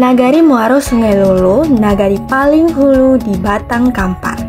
Nagari Muaro Sungai Lolo, nagari paling hulu di Batang Kampar.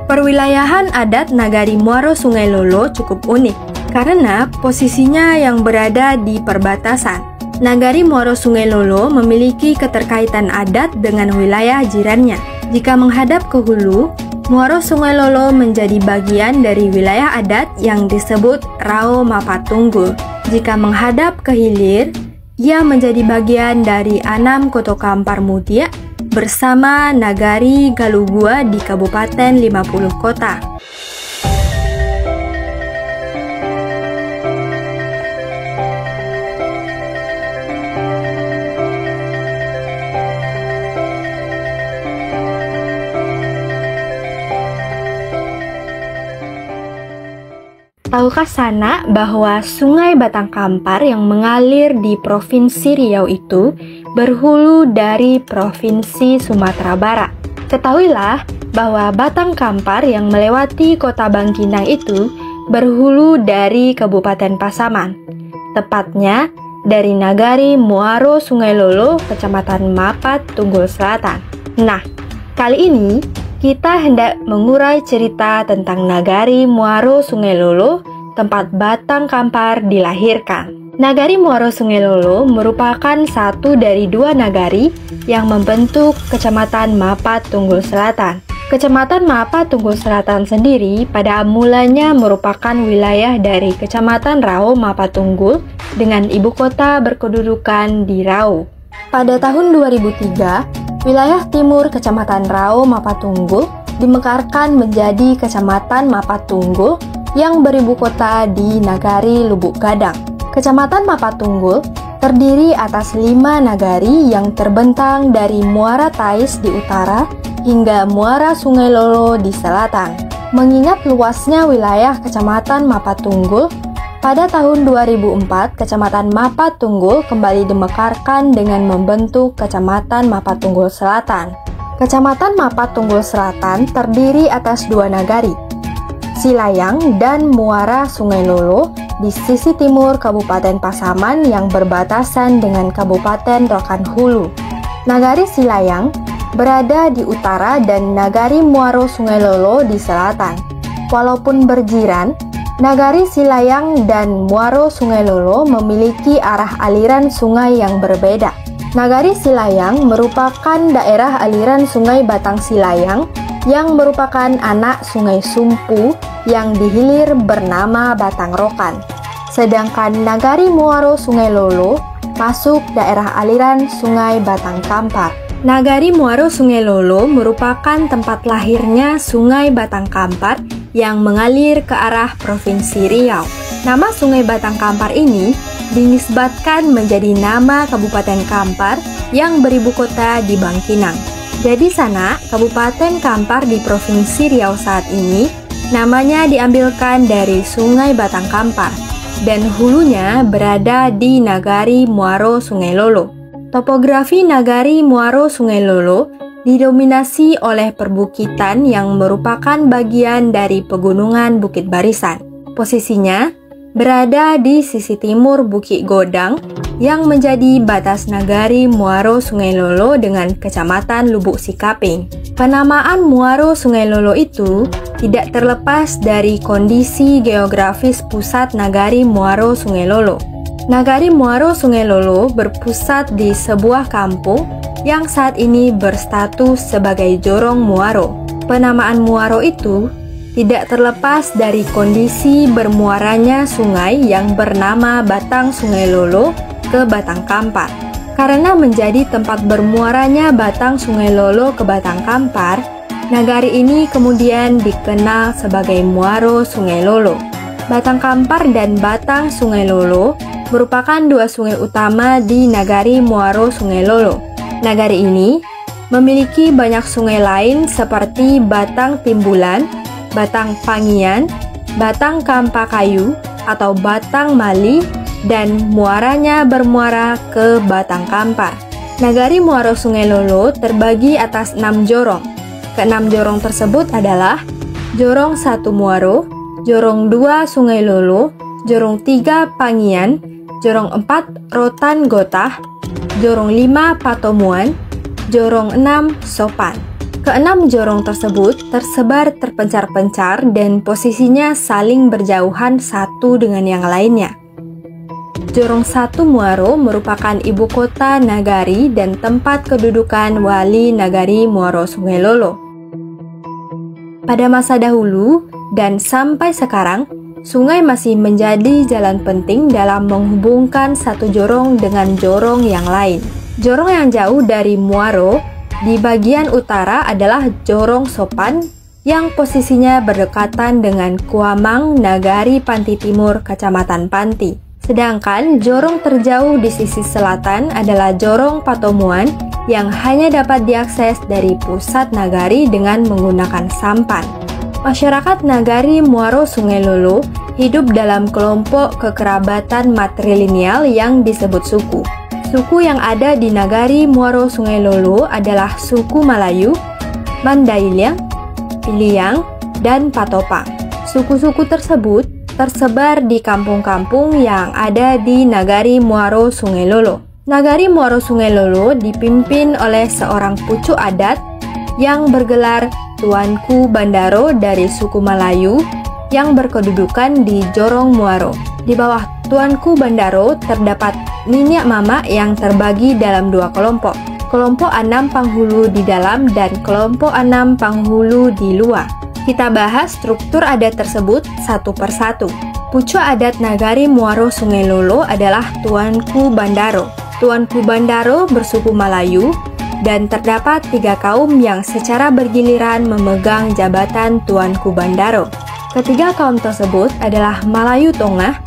Perwilayahan adat Nagari Muaro Sungai Lolo cukup unik karena posisinya yang berada di perbatasan. Nagari Muaro Sungai Lolo memiliki keterkaitan adat dengan wilayah jirannya. Jika menghadap ke hulu, Muaro Sungai Lolo menjadi bagian dari wilayah adat yang disebut Rao Mapatunggul. Jika menghadap ke hilir, ia menjadi bagian dari Anam Koto Kampar Mutia bersama Nagari Galugua di Kabupaten 50 Kota. Tahukah Sanak bahwa Sungai Batang Kampar yang mengalir di Provinsi Riau itu berhulu dari Provinsi Sumatera Barat? Ketahuilah bahwa Batang Kampar yang melewati kota Bangkinang itu berhulu dari Kabupaten Pasaman, tepatnya dari Nagari Muaro Sungai Lolo, Kecamatan Mapat, Tunggul Selatan. Nah, kali ini kita hendak mengurai cerita tentang Nagari Muaro Sungai Lolo, tempat Batang Kampar dilahirkan. Nagari Muaro Sungai Lolo merupakan satu dari dua nagari yang membentuk Kecamatan Mapat, Tunggul Selatan. Kecamatan Mapat, Tunggul Selatan sendiri pada mulanya merupakan wilayah dari Kecamatan Rao Mapatunggul dengan ibu kota berkedudukan di Rau. Pada tahun 2003, wilayah timur Kecamatan Rao Mapatunggul dimekarkan menjadi Kecamatan Mapatunggul yang beribu kota di Nagari Lubuk Gadang. Kecamatan Mapatunggul terdiri atas 5 nagari yang terbentang dari Muara Tais di utara hingga Muara Sungai Lolo di selatan. Mengingat luasnya wilayah Kecamatan Mapatunggul, pada tahun 2004, Kecamatan Mapatunggul kembali dimekarkan dengan membentuk Kecamatan Mapatunggul Selatan. Kecamatan Mapatunggul Selatan terdiri atas 2 nagari, Silayang dan Muara Sungai Lolo di sisi timur Kabupaten Pasaman yang berbatasan dengan Kabupaten Rokan Hulu. Nagari Silayang berada di utara dan Nagari Muaro Sungai Lolo di selatan. Walaupun berjiran, Nagari Silayang dan Muaro Sungai Lolo memiliki arah aliran sungai yang berbeda. Nagari Silayang merupakan daerah aliran Sungai Batang Silayang yang merupakan anak Sungai Sumpu yang dihilir bernama Batang Rokan. Sedangkan Nagari Muaro Sungai Lolo masuk daerah aliran Sungai Batang Kampar. Nagari Muaro Sungai Lolo merupakan tempat lahirnya Sungai Batang Kampar yang mengalir ke arah Provinsi Riau. Nama Sungai Batang Kampar ini dinisbatkan menjadi nama Kabupaten Kampar yang beribu kota di Bangkinang. Jadi Sanak, Kabupaten Kampar di Provinsi Riau saat ini namanya diambilkan dari Sungai Batang Kampar dan hulunya berada di Nagari Muaro Sungai Lolo. Topografi Nagari Muaro Sungai Lolo didominasi oleh perbukitan yang merupakan bagian dari pegunungan Bukit Barisan. Posisinya berada di sisi timur Bukit Godang yang menjadi batas Nagari Muaro Sungai Lolo dengan Kecamatan Lubuk Sikaping. Penamaan Muaro Sungai Lolo itu tidak terlepas dari kondisi geografis pusat Nagari Muaro Sungai Lolo. Nagari Muaro Sungai Lolo berpusat di sebuah kampung yang saat ini berstatus sebagai Jorong Muaro. Penamaan Muaro itu tidak terlepas dari kondisi bermuaranya sungai yang bernama Batang Sungai Lolo ke Batang Kampar. Karena menjadi tempat bermuaranya Batang Sungai Lolo ke Batang Kampar, nagari ini kemudian dikenal sebagai Muaro Sungai Lolo. Batang Kampar dan Batang Sungai Lolo merupakan 2 sungai utama di Nagari Muaro Sungai Lolo. Nagari ini memiliki banyak sungai lain seperti Batang Timbulan, Batang Pangian, Batang Kampakayu atau Batang Mali, dan muaranya bermuara ke Batang Kampar. Nagari Muaro Sungai Lolo terbagi atas 6 jorong. Ke-6 jorong tersebut adalah Jorong 1 Muaro, Jorong 2 Sungai Lolo, Jorong 3 Pangian, Jorong 4 Rotan Gotah, jorong 5 Patomuan, jorong 6 Sopan. Keenam jorong tersebut tersebar terpencar-pencar dan posisinya saling berjauhan satu dengan yang lainnya. Jorong 1 Muaro merupakan ibu kota nagari dan tempat kedudukan wali nagari Muaro Sungai Lolo. Pada masa dahulu dan sampai sekarang, sungai masih menjadi jalan penting dalam menghubungkan satu jorong dengan jorong yang lain. Jorong yang jauh dari Muaro di bagian utara adalah jorong Sopan yang posisinya berdekatan dengan Kuamang, Nagari Panti Timur, Kecamatan Panti. Sedangkan jorong terjauh di sisi selatan adalah jorong Patomuan yang hanya dapat diakses dari pusat nagari dengan menggunakan sampan. Masyarakat nagari Muaro Sungai Lolo hidup dalam kelompok kekerabatan matrilineal yang disebut suku. Suku yang ada di nagari Muaro Sungai Lolo adalah suku Malayu, Mandailing, Piliang, dan Patopang. Suku-suku tersebut tersebar di kampung-kampung yang ada di nagari Muaro Sungai Lolo. Nagari Muaro Sungai Lolo dipimpin oleh seorang pucuk adat yang bergelar Tuanku Bandaro dari suku Malayu yang berkedudukan di Jorong Muaro. Di bawah Tuanku Bandaro terdapat Niniak Mama yang terbagi dalam dua kelompok. Kelompok 6 penghulu di dalam dan kelompok 6 penghulu di luar. Kita bahas struktur adat tersebut satu persatu. Pucuk adat nagari Muaro Sungai Lolo adalah Tuanku Bandaro. Tuanku Bandaro bersuku Malayu dan terdapat 3 kaum yang secara bergiliran memegang jabatan Tuanku Bandaro. Ketiga kaum tersebut adalah Malayu Tongah,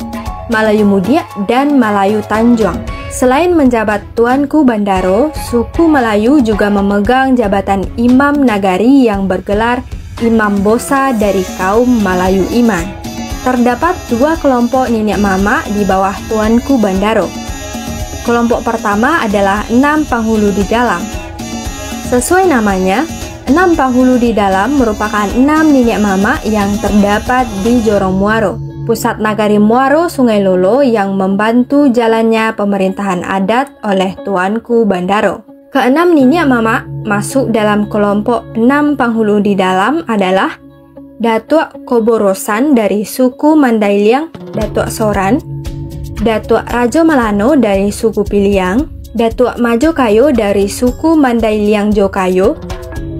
Malayu Mudia, dan Malayu Tanjuang. Selain menjabat Tuanku Bandaro, suku Malayu juga memegang jabatan Imam Nagari yang bergelar Imam Bosa dari kaum Malayu Iman. Terdapat 2 kelompok Niniak Mama di bawah Tuanku Bandaro. Kelompok pertama adalah 6 penghulu di dalam. Sesuai namanya, 6 penghulu di dalam merupakan 6 Niniak Mama yang terdapat di Jorong Muaro, pusat nagari Muaro Sungai Lolo yang membantu jalannya pemerintahan adat oleh Tuanku Bandaro. Keenam Niniak Mama masuk dalam kelompok 6 penghulu di dalam adalah Datuk Koborosan dari suku Mandailing, Datuk Soran, Datuk Rajo Malano dari suku Piliang, Datuk Majokayo dari suku Mandailing Jokayo,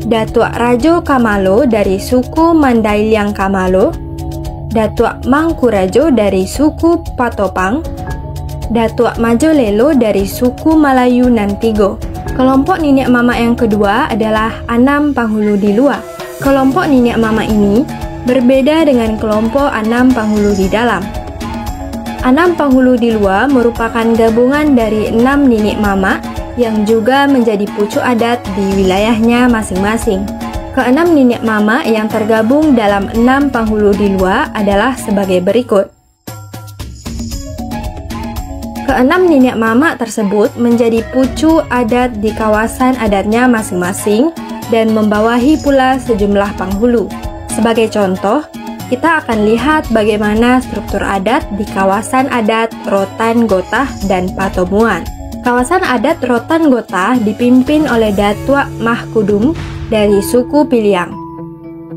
Datuk Rajo Kamalo dari suku Mandailing Kamalo, Datuk Mangkurajo dari suku Patopang, Datuk Majolelo dari suku Malayu Nantigo. Kelompok Niniak Mama yang kedua adalah 6 penghulu di luar. Kelompok Niniak Mama ini berbeda dengan kelompok 6 penghulu di dalam. 6 penghulu di luar merupakan gabungan dari 6 Niniak Mama yang juga menjadi pucuk adat di wilayahnya masing-masing. Keenam Niniak Mama yang tergabung dalam 6 penghulu di luar adalah sebagai berikut. Keenam Niniak Mama tersebut menjadi pucuk adat di kawasan adatnya masing-masing dan membawahi pula sejumlah penghulu. Sebagai contoh, kita akan lihat bagaimana struktur adat di kawasan adat Rotan Gotah dan Patomuan. Kawasan adat Rotan Gotah dipimpin oleh Datuk Mahkudum dari suku Piliang.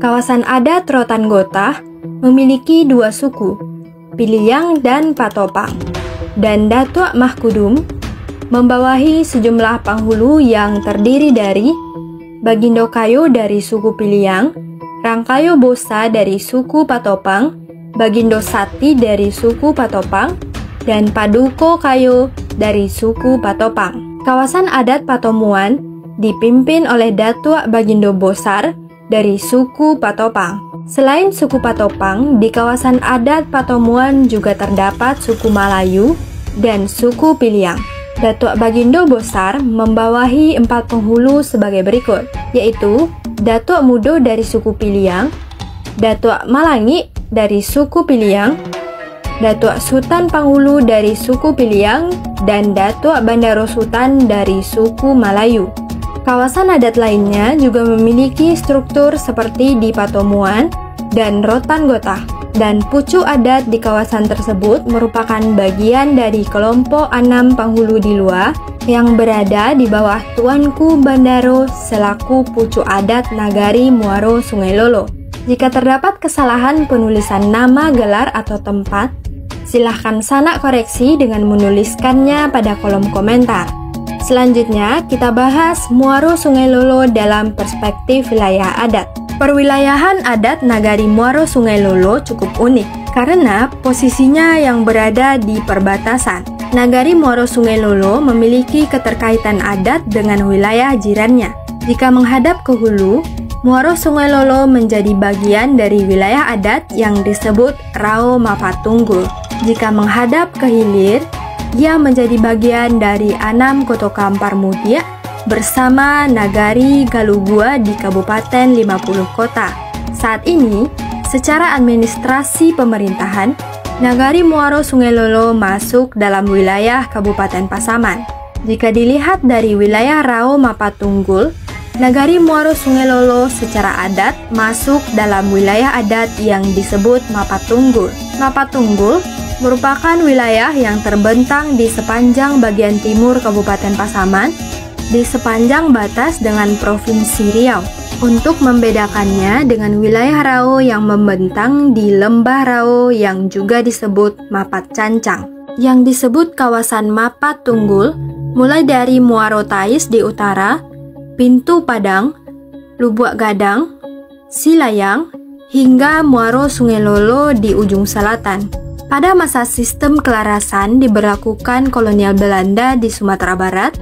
Kawasan adat Rotan Gotah memiliki 2 suku, Piliang dan Patopang. Dan Datuk Mahkudum membawahi sejumlah penghulu yang terdiri dari Bagindo Kayo dari suku Piliang, Rangkayo Bosa dari suku Patopang, Bagindo Sati dari suku Patopang, dan Paduko Kayo dari suku Patopang. Kawasan adat Patomuan dipimpin oleh Datuk Bagindo Bosar dari suku Patopang. Selain suku Patopang, di kawasan adat Patomuan juga terdapat suku Malayu dan suku Piliang. Datuk Bagindo Bosar membawahi 4 penghulu sebagai berikut, yaitu Datuk Mudo dari suku Piliang, Datuk Malangi dari suku Piliang, Datuk Sultan Panghulu dari suku Piliang, dan Datuk Bandaro Sultan dari suku Malayu. Kawasan adat lainnya juga memiliki struktur seperti di Patomuan dan Rotan Gotah. dan pucuk adat di kawasan tersebut merupakan bagian dari kelompok 6 penghulu di luar yang berada di bawah Tuanku Bandaro selaku pucuk adat Nagari Muaro Sungai Lolo. Jika terdapat kesalahan penulisan nama, gelar, atau tempat, silahkan Sanak koreksi dengan menuliskannya pada kolom komentar. Selanjutnya, kita bahas Muaro Sungai Lolo dalam perspektif wilayah adat. Perwilayahan adat Nagari Muaro Sungai Lolo cukup unik karena posisinya yang berada di perbatasan. Nagari Muaro Sungai Lolo memiliki keterkaitan adat dengan wilayah jirannya. Jika menghadap ke hulu, Muaro Sungai Lolo menjadi bagian dari wilayah adat yang disebut Rao Mapatunggul. Jika menghadap ke hilir, ia menjadi bagian dari Anam Koto Kampar Mudia bersama Nagari Galugua di Kabupaten 50 Kota. Saat ini, secara administrasi pemerintahan, Nagari Muaro Sungai Lolo masuk dalam wilayah Kabupaten Pasaman. Jika dilihat dari wilayah Rao Mapatunggul, Nagari Muaro Sungai Lolo secara adat masuk dalam wilayah adat yang disebut Mapatunggul. Mapatunggul merupakan wilayah yang terbentang di sepanjang bagian timur Kabupaten Pasaman di sepanjang batas dengan Provinsi Riau. Untuk membedakannya dengan wilayah Rao yang membentang di lembah Rao yang juga disebut Mapat Cancang. Yang disebut kawasan Mapat Tunggul mulai dari Muaro Tais di utara, Pintu Padang, Lubuak Gadang, Silayang, hingga Muaro Sungai Lolo di ujung selatan. Pada masa sistem kelarasan diberlakukan kolonial Belanda di Sumatera Barat,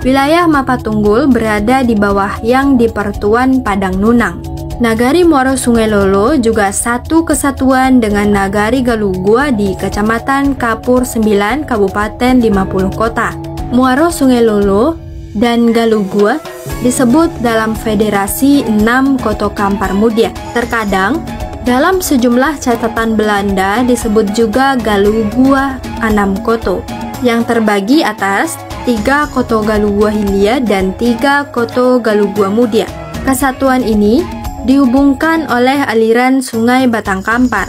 wilayah Mapatunggul berada di bawah yang Dipertuan Padang Nunang. Nagari Muaro Sungai Lolo juga satu kesatuan dengan Nagari Galugua di Kecamatan Kapur 9, Kabupaten 50 Kota. Muaro Sungai Lolo dan Galugua disebut dalam Federasi 6 Koto Kampar Mudia. Terkadang, dalam sejumlah catatan Belanda disebut juga Galugua 6 Koto, yang terbagi atas 3 Koto Galugua Hilia dan 3 Koto Galugua Mudia. Kesatuan ini dihubungkan oleh aliran Sungai Batang Kampar,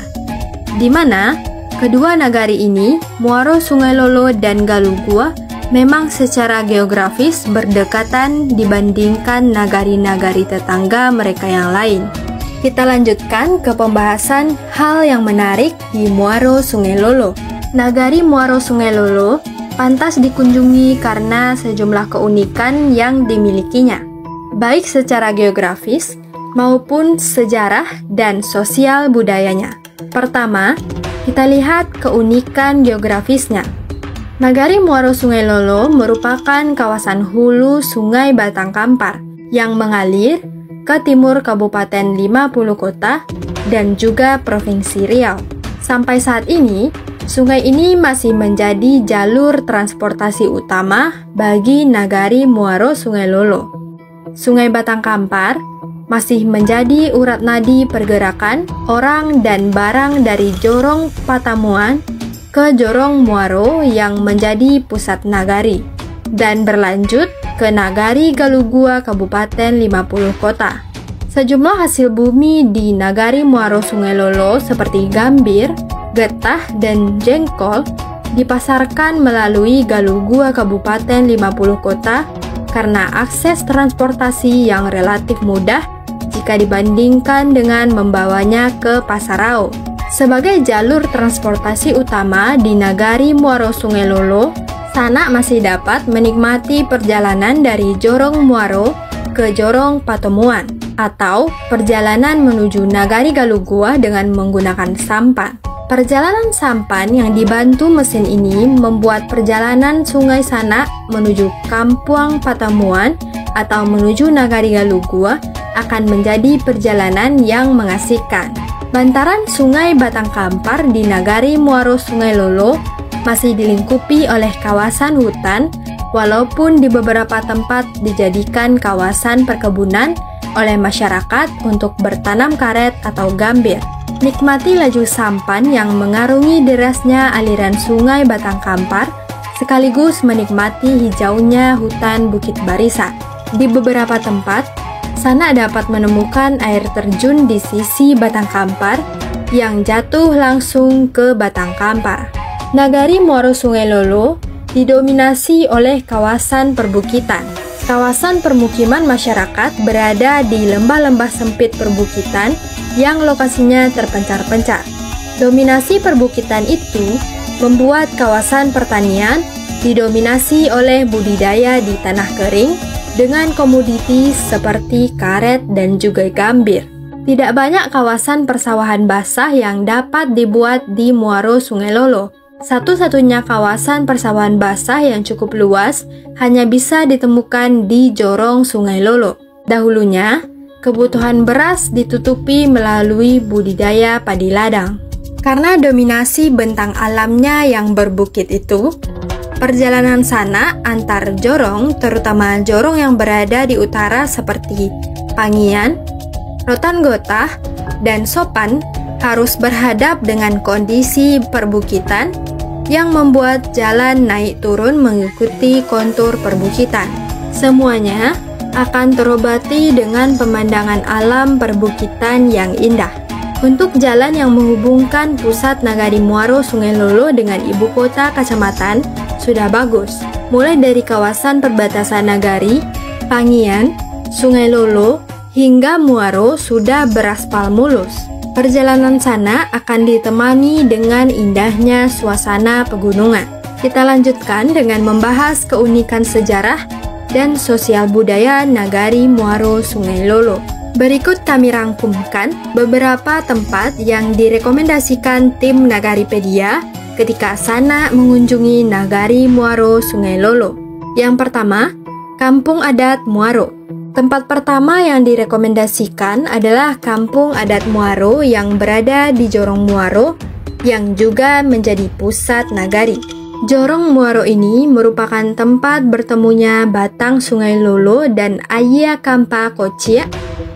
di mana kedua nagari ini, Muaro Sungai Lolo dan Galugua, memang secara geografis berdekatan dibandingkan nagari-nagari tetangga mereka yang lain. Kita lanjutkan ke pembahasan hal yang menarik di Muaro Sungai Lolo. Nagari Muaro Sungai Lolo pantas dikunjungi karena sejumlah keunikan yang dimilikinya, baik secara geografis maupun sejarah dan sosial budayanya. Pertama, kita lihat keunikan geografisnya. Nagari Muaro Sungai Lolo merupakan kawasan hulu Sungai Batang Kampar yang mengalir ke timur Kabupaten 50 Kota dan juga Provinsi Riau. Sampai saat ini, sungai ini masih menjadi jalur transportasi utama bagi Nagari Muaro Sungai Lolo. Sungai Batang Kampar masih menjadi urat nadi pergerakan orang dan barang dari Jorong Patamuan ke Jorong Muaro yang menjadi pusat nagari, dan berlanjut ke Nagari Galugua Kabupaten 50 Kota. Sejumlah hasil bumi di Nagari Muaro Sungai Lolo seperti gambir, getah, dan jengkol dipasarkan melalui Galugua Kabupaten 50 Kota karena akses transportasi yang relatif mudah jika dibandingkan dengan membawanya ke Pasar Rao. Sebagai jalur transportasi utama di Nagari Muaro Sungai Lolo, Sanak masih dapat menikmati perjalanan dari Jorong Muaro ke Jorong Patamuan atau perjalanan menuju Nagari Galugua dengan menggunakan sampan. Perjalanan sampan yang dibantu mesin ini membuat perjalanan Sungai Sanak menuju Kampung Patamuan atau menuju Nagari Galugua akan menjadi perjalanan yang mengasihkan. Bantaran Sungai Batang Kampar di Nagari Muaro Sungai Lolo masih dilingkupi oleh kawasan hutan, walaupun di beberapa tempat dijadikan kawasan perkebunan oleh masyarakat untuk bertanam karet atau gambir. Nikmati laju sampan yang mengarungi derasnya aliran Sungai Batang Kampar, sekaligus menikmati hijaunya hutan Bukit Barisan. Di beberapa tempat, Sanak dapat menemukan air terjun di sisi Batang Kampar yang jatuh langsung ke Batang Kampar. Nagari Muaro Sungai Lolo didominasi oleh kawasan perbukitan. Kawasan permukiman masyarakat berada di lembah-lembah sempit perbukitan yang lokasinya terpencar-pencar. Dominasi perbukitan itu membuat kawasan pertanian didominasi oleh budidaya di tanah kering dengan komoditi seperti karet dan juga gambir. Tidak banyak kawasan persawahan basah yang dapat dibuat di Muaro Sungai Lolo. Satu-satunya kawasan persawahan basah yang cukup luas hanya bisa ditemukan di Jorong Sungai Lolo. Dahulunya, kebutuhan beras ditutupi melalui budidaya padi ladang. Karena dominasi bentang alamnya yang berbukit itu, perjalanan sanak antar jorong, terutama jorong yang berada di utara seperti Pangian, Rotan Gotah, dan Sopan, harus berhadap dengan kondisi perbukitan yang membuat jalan naik turun mengikuti kontur perbukitan. Semuanya akan terobati dengan pemandangan alam perbukitan yang indah. Untuk jalan yang menghubungkan pusat Nagari Muaro Sungai Lolo dengan ibu kota kecamatan sudah bagus, mulai dari kawasan perbatasan Nagari, Pangian, Sungai Lolo, hingga Muaro sudah beraspal mulus. Perjalanan sana akan ditemani dengan indahnya suasana pegunungan. Kita lanjutkan dengan membahas keunikan sejarah dan sosial budaya Nagari Muaro Sungai Lolo. Berikut kami rangkumkan beberapa tempat yang direkomendasikan tim Nagaripedia ketika sana mengunjungi Nagari Muaro Sungai Lolo. Yang pertama, Kampung Adat Muaro. Tempat pertama yang direkomendasikan adalah Kampung Adat Muaro yang berada di Jorong Muaro yang juga menjadi pusat Nagari. Jorong Muaro ini merupakan tempat bertemunya batang Sungai Lolo dan Ayia Kampa Kocia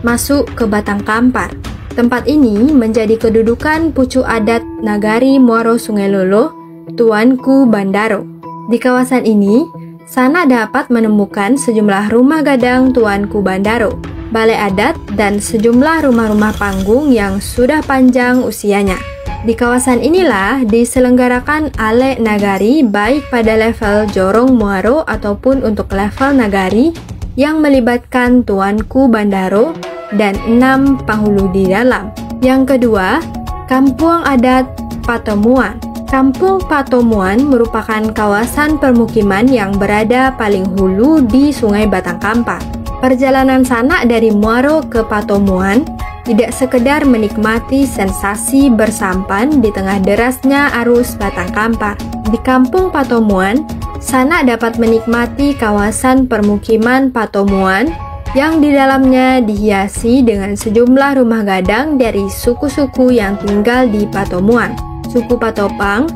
masuk ke Batang Kampar. Tempat ini menjadi kedudukan pucuk adat Nagari Muaro Sungai Lolo, Tuanku Bandaro. Di kawasan ini, sana dapat menemukan sejumlah rumah gadang Tuanku Bandaro, balai adat, dan sejumlah rumah-rumah panggung yang sudah panjang usianya. Di kawasan inilah diselenggarakan Alek Nagari baik pada level Jorong Muaro ataupun untuk level Nagari yang melibatkan Tuanku Bandaro dan 6 penghulu di dalam. Yang kedua, Kampung Adat Patomuan. Kampung Patomuan merupakan kawasan permukiman yang berada paling hulu di Sungai Batang Kampar. Perjalanan sanak dari Muaro ke Patomuan tidak sekedar menikmati sensasi bersampan di tengah derasnya arus Batang Kampar. Di Kampung Patomuan, sanak dapat menikmati kawasan permukiman Patomuan yang di dalamnya dihiasi dengan sejumlah rumah gadang dari suku-suku yang tinggal di Patomuan, suku Patopang,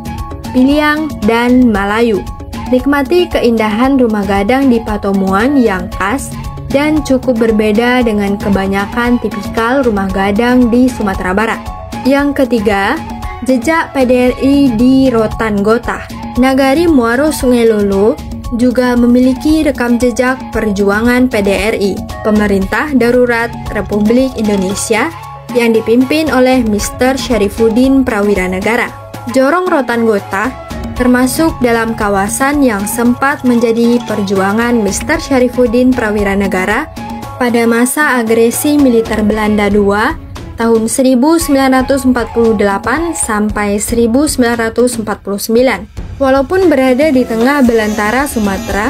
Piliang, dan Malayu. Nikmati keindahan rumah gadang di Patomuan yang khas dan cukup berbeda dengan kebanyakan tipikal rumah gadang di Sumatera Barat. Yang ketiga, jejak PDRI di Rotan Gotah. Nagari Muaro Sungai Lolo juga memiliki rekam jejak perjuangan PDRI, Pemerintah Darurat Republik Indonesia, yang dipimpin oleh Mr. Syarifuddin Prawiranegara. Jorong Rotan Gotah termasuk dalam kawasan yang sempat menjadi perjuangan Mr. Syarifuddin Prawiranegara pada masa agresi militer Belanda II tahun 1948 sampai 1949. Walaupun berada di tengah belantara Sumatera,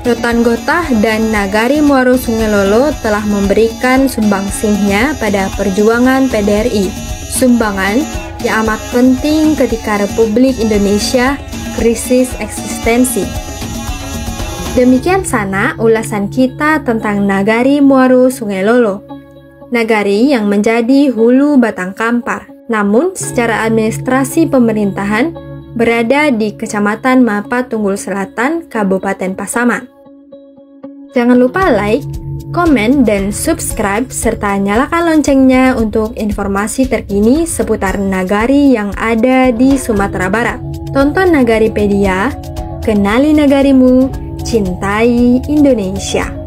Rotan Gotah dan Nagari Muaro Sungai Lolo telah memberikan sumbangsihnya pada perjuangan PDRI. Sumbangan yang amat penting ketika Republik Indonesia krisis eksistensi. Demikian sana ulasan kita tentang Nagari Muaro Sungai Lolo. Nagari yang menjadi hulu Batang Kampar, namun secara administrasi pemerintahan berada di Kecamatan Mapa Tunggul Selatan, Kabupaten Pasaman. Jangan lupa like, komen, dan subscribe, serta nyalakan loncengnya untuk informasi terkini seputar nagari yang ada di Sumatera Barat. Tonton Nagaripedia, kenali nagarimu, cintai Indonesia.